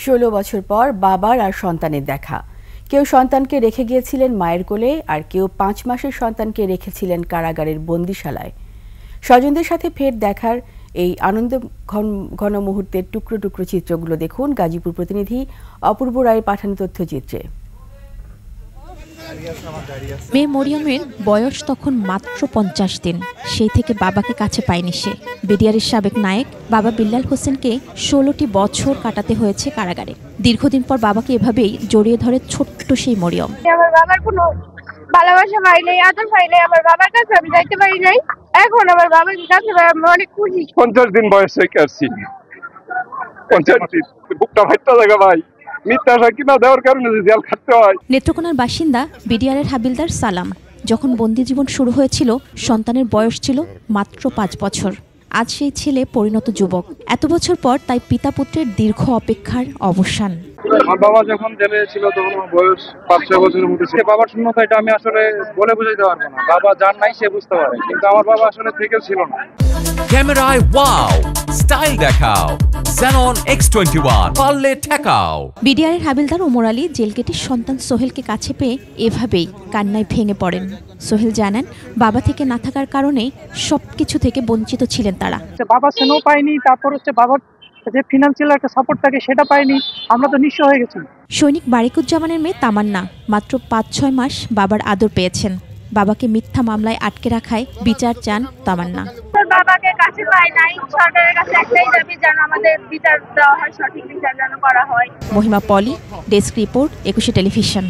16 বছর পর বাবার আর সন্তানের দেখা। কেউ সন্তানকে রেখে গিয়েছিলেন মায়ের কোলে, আর কেউ 5 মাসের সন্তানকে রেখেছিলেন কারাগারের বন্দিশালায়। স্বজনদের সাথে ফের দেখার এই আনন্দ ঘন মুহূর্তের টুকরো টুকরো চিত্রগুলো দেখুন গাজীপুর প্রতিনিধি অপূর্ব রায়ের পাঠানো তথ্যচিত্রে। মেয়ে মরিয়মের বয়স তখন মাত্র 50 দিন। সেই থেকে বাবাকে কাছে পায়নি সে। বিডিআরের সাবেক নায়ক বাবা বিল্লাল হোসেনকে 16টি বছর কাটাতে হয়েছে কারাগারে। দীর্ঘদিন পর বাবাকে এভাবেই জড়িয়ে ধরে ছোট্ট সেই মরিয়ম। আমার বাবার কোনো ভালোবাসা পাই নাই, আদর পাই নাই, আমার বাবার কাছে আমি যাইতে পারি নাই। এখন আমার বাবার কাছে আমি অনেক খুশি। 50 দিন বয়স থেকে আসছি, 50 দিন বুকটা ফাইটা জায়গা ভাই। নেত্রকোনার বাসিন্দা বিডিআরের হাবিলদার সালাম। যখন বন্দি জীবন শুরু হয়েছিল, সন্তানের বয়স ছিল মাত্র 5 বছর। আজ সেই ছেলে পরিণত যুবক। এত বছর পর তাই পিতা পুত্রের দীর্ঘ অপেক্ষার অবসান। আমার বাবা যখন জেলে ছিল তখন আমার বয়স 5-6 বছরের মধ্যে ছিল। বাবার শূন্যতা এটা আমি আসলে বলে বুঝাইতে পারবো না। বাবা যার নাই সে বুঝতে পারে, কিন্তু আমার বাবা আসলে থেকেও ছিল না। ক্যামেরায় ওয়াও, স্টাইল দেখাও, Xenon X21 পারলে ঠেকাও। বিডিআরের হাবিলদার ওমর আলী জেল গেটে সন্তান সোহেলকে কাছে পেয়ে এভাবেই কান্নায় ভেঙে পড়েন। সোহেল জানান, বাবা থেকে না থাকার কারণে সবকিছু থেকে বঞ্চিত ছিলেন তারা। বাবা স্নেহ পাইনি, তারপর বাবার যে ফিনান্সিয়াল একটা সাপোর্ট থাকে সেটা পাইনি, আমরা তো নিঃস্ব হয়ে গেছি। সৈনিক বারিকুজ্জামানের মেয়ে তামান্না মাত্র 5-6 মাস বাবার আদর পেয়েছেন। বাবাকে মিথ্যা মামলায় আটকে রাখায় বিচার চান তামান্না। বাবাকে কাছে পাই নাই, সরকারের কাছে একটাই দাবি যেন আমাদের বিচার দেওয়া হয়, সঠিক বিচার যেন করা হয়। মহিমা পলি, ডেস্ক রিপোর্ট, 21 টেলিভিশন।